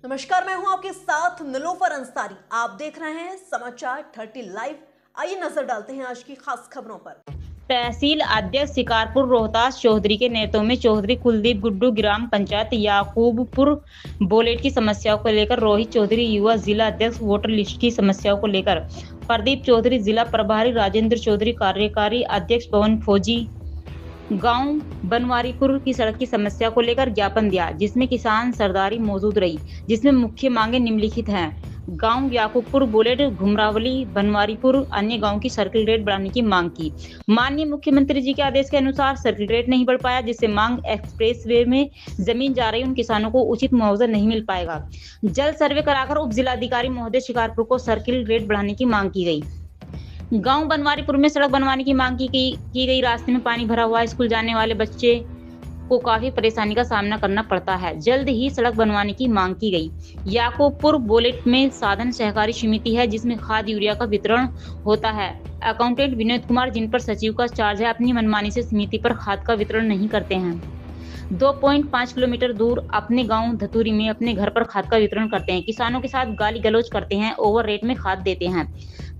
नमस्कार, मैं हूं आपके साथ निलोफर अंसारी। आप देख रहे हैं समाचार 30 लाइव। आइए नजर डालते हैं आज की खास खबरों पर। तहसील अध्यक्ष शिकारपुर रोहतास चौधरी के नेतृत्व में चौधरी कुलदीप गुड्डू ग्राम पंचायत याकूबपुर बोलेट की समस्याओं को लेकर, रोहित चौधरी युवा जिला अध्यक्ष वोटर लिस्ट की समस्याओं को लेकर, प्रदीप चौधरी जिला प्रभारी, राजेंद्र चौधरी कार्यकारी अध्यक्ष, पवन फौजी गांव बनवारीपुर की सड़क की समस्या को लेकर ज्ञापन दिया, जिसमें किसान सरदारी मौजूद रही। जिसमें मुख्य मांगे निम्नलिखित हैं। गांव याकूबपुर बोलेट घुमरावली बनवारीपुर अन्य गांव की सर्किल रेट बढ़ाने की मांग की। माननीय मुख्यमंत्री जी के आदेश के अनुसार सर्किल रेट नहीं बढ़ पाया, जिससे मांग एक्सप्रेस वे में जमीन जा रही उन किसानों को उचित मुआवजा नहीं मिल पाएगा। जल्द सर्वे कराकर उप जिलाधिकारी महोदय शिकारपुर को सर्किल रेट बढ़ाने की मांग की गई। गांव बनवारीपुर में सड़क बनवाने की मांग की गई। रास्ते में पानी भरा हुआ, स्कूल जाने वाले बच्चे को काफी परेशानी का सामना करना पड़ता है। जल्द ही सड़क बनवाने की मांग की गई। याकूबपुर बोलेट में साधन सहकारी समिति है, जिसमें खाद यूरिया का वितरण होता है। अकाउंटेंट विनोद कुमार, जिन पर सचिव का चार्ज है, अपनी मनमानी से समिति पर खाद का वितरण नहीं करते हैं। 2.5 किलोमीटर दूर अपने गांव धतूरी में अपने घर पर खाद का वितरण करते हैं। किसानों के साथ गाली गलौज करते हैं, ओवर रेट में खाद देते हैं।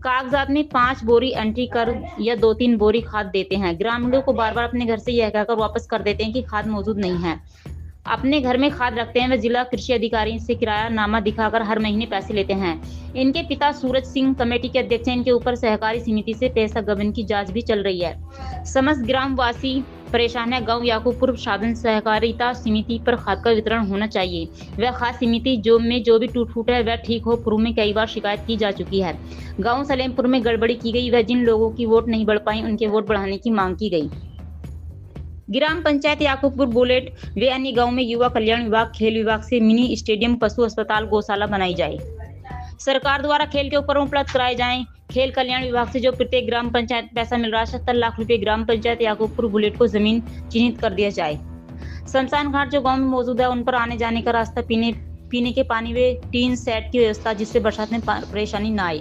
कागजात में 5 बोरी एंट्री कर या 2-3 बोरी खाद देते हैं। ग्रामीणों को बार बार अपने घर से यह कहकर वापस कर देते हैं कि खाद मौजूद नहीं है। अपने घर में खाद रखते हैं। वे जिला कृषि अधिकारी से किराया नामा दिखाकर हर महीने पैसे लेते हैं। इनके पिता सूरज सिंह कमेटी के अध्यक्ष हैं। इनके ऊपर सहकारी समिति से पैसा गबन की जांच भी चल रही है। समस्त ग्रामवासी परेशान है। गांव याकूबपुर साधन सहकारिता समिति पर खाद का वितरण होना चाहिए। वह खाद समिति जो भी टूट फूट है वह ठीक हो। पूर्व में कई बार शिकायत की जा चुकी है। गांव सलेमपुर में गड़बड़ी की गई। वह जिन लोगों की वोट नहीं बढ़ पाई उनके वोट बढ़ाने की मांग की गई। ग्राम पंचायत याकूबपुर बोलेट वे अन्य गांव में युवा कल्याण विभाग, खेल विभाग से मिनी स्टेडियम, पशु अस्पताल, गौशाला बनाई जाए। सरकार द्वारा खेल के उपकरण उपलब्ध कराए जाएं। खेल कल्याण विभाग से जो प्रत्येक ग्राम पंचायत पैसा मिल रहा है 70 लाख रुपए ग्राम पंचायत याकूबपुर बुलेट को जमीन चिन्हित कर दिया जाए। शमशान घाट जो गांव में मौजूद है उन पर आने जाने का रास्ता, पीने के पानी व टीन सेट की व्यवस्था, जिससे बरसात में परेशानी न आए।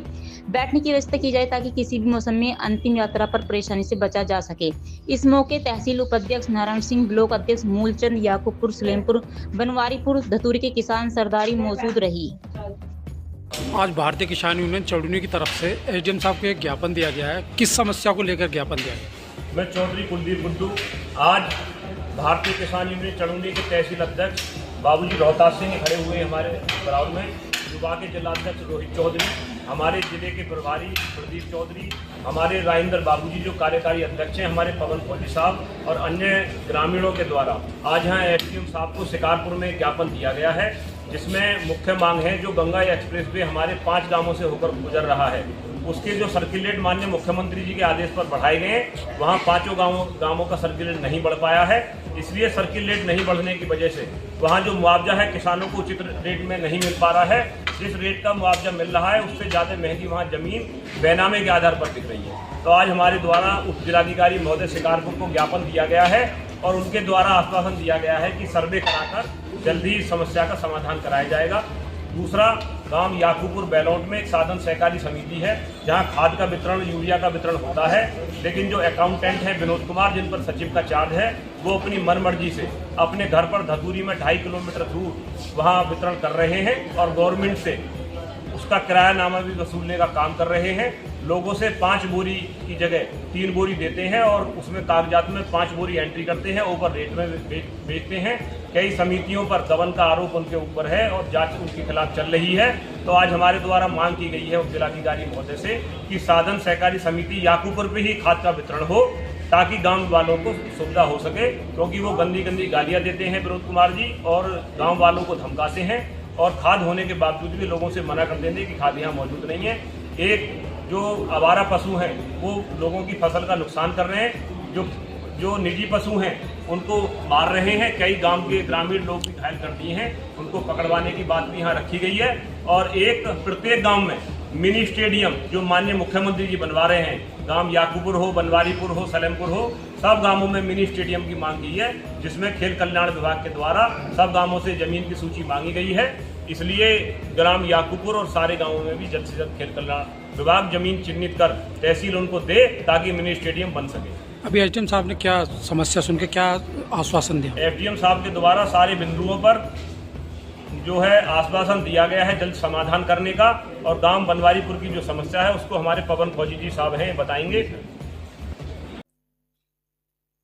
बैठने की व्यवस्था की जाए ताकि किसी भी मौसम में अंतिम यात्रा पर परेशानी से बचा जा सके। इस मौके तहसील उपाध्यक्ष नारायण सिंह, ब्लॉक अध्यक्ष मूलचंद, याकूबपुर, सलेमपुर, बनवारीपुर, धतूरी के किसान सरदारी मौजूद रही। आज भारतीय किसान यूनियन चौड़नी की तरफ से एसडीएम साहब को एक ज्ञापन दिया गया है। किस समस्या को लेकर ज्ञापन दिया गया? मैं चौधरी कुलदीप गुड्डू आज भारतीय किसान यूनियन चौड़नी के तहसील अध्यक्ष बाबूजी रोहतास सिंह खड़े हुए हमारे बराबर में, युवा के जिलाध्यक्ष रोहित चौधरी, हमारे जिले के प्रभारी प्रदीप चौधरी, हमारे राजेंद्र बाबूजी जो कार्यकारी अध्यक्ष हैं, हमारे पवन फौजी साहब और अन्य ग्रामीणों के द्वारा आज यहाँ एसडीएम साहब को शिकारपुर में ज्ञापन दिया गया है, जिसमें मुख्य मांग है जो गंगा एक्सप्रेस वे हमारे 5 गांवों से होकर गुजर रहा है, उसके जो सर्किलेट माननीय मुख्यमंत्री जी के आदेश पर बढ़ाए गए हैं, वहाँ 5 गांवों का सर्किलेट नहीं बढ़ पाया है। इसलिए सर्किल रेट नहीं बढ़ने की वजह से वहाँ जो मुआवजा है किसानों को उचित रेट में नहीं मिल पा रहा है। जिस रेट का मुआवजा मिल रहा है उससे ज़्यादा महंगी वहाँ जमीन बैनामे के आधार पर दिख रही है। तो आज हमारे द्वारा उप जिलाधिकारी महोदय शिकारपुर को ज्ञापन दिया गया है और उनके द्वारा आश्वासन दिया गया है कि सर्वे कराकर जल्दी ही समस्या का समाधान कराया जाएगा। दूसरा, गांव याकूबपुर बैलौट में एक साधन सहकारी समिति है जहां खाद का वितरण, यूरिया का वितरण होता है, लेकिन जो अकाउंटेंट है विनोद कुमार, जिन पर सचिव का चार्ज है, वो अपनी मनमर्जी से अपने घर पर धतूरी में 2.5 किलोमीटर दूर वहां वितरण कर रहे हैं और गवर्नमेंट से उसका किराया नामा भी वसूलने का काम कर रहे हैं। लोगों से 5 बोरी की जगह 3 बोरी देते हैं और उसमें कागजात में 5 बोरी एंट्री करते हैं, ओवर रेट में बेचते हैं। कई समितियों पर दमन का आरोप उनके ऊपर है और जांच उनके खिलाफ चल रही है। तो आज हमारे द्वारा मांग की गई है उप जिलाधिकारी महोदय से कि साधन सहकारी समिति याकूबपुर पे ही खाद का वितरण हो ताकि गांव वालों को सुविधा हो सके, क्योंकि वो गंदी गंदी गालियां देते हैं विनोद कुमार जी और गाँव वालों को धमकाते हैं और खाद होने के बावजूद भी लोगों से मना कर देते कि खाद यहाँ मौजूद नहीं है। एक जो आवारा पशु हैं वो लोगों की फसल का नुकसान कर रहे हैं, जो निजी पशु हैं उनको मार रहे हैं। कई गांव के ग्रामीण लोग भी घायल कर दिए हैं, उनको पकड़वाने की बात भी यहाँ रखी गई है। और एक प्रत्येक गांव में मिनी स्टेडियम जो माननीय मुख्यमंत्री जी बनवा रहे हैं, गांव याकूबपुर हो, बनवारीपुर हो, सलेमपुर हो, सब गांवों में मिनी स्टेडियम की मांग की है, जिसमें खेल कल्याण विभाग के द्वारा सब गांवों से जमीन की सूची मांगी गई है। इसलिए ग्राम याकूबपुर और सारे गांवों में भी जल्द से जल्द खेल कल्याण विभाग जमीन चिन्हित कर तहसील उनको दे ताकि मिनी स्टेडियम बन सके। अभी एसडीएम साहब ने क्या समस्या सुन के क्या आश्वासन दिया? एसडीएम साहब के द्वारा सारे बिंदुओं पर जो है आश्वासन दिया गया है जल्द समाधान करने का, और गांव बनवारीपुर की जो समस्या है उसको हमारे पवन फौजी जी साहब हैं बताएंगे।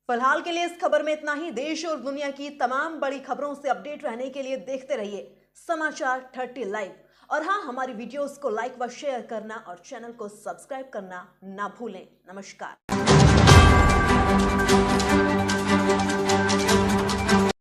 फिलहाल के लिए इस खबर में इतना ही। देश और दुनिया की तमाम बड़ी खबरों से अपडेट रहने के लिए देखते रहिए समाचार 30 लाइव। और हाँ, हमारी वीडियोस को लाइक व शेयर करना और चैनल को सब्सक्राइब करना ना भूलें। नमस्कार।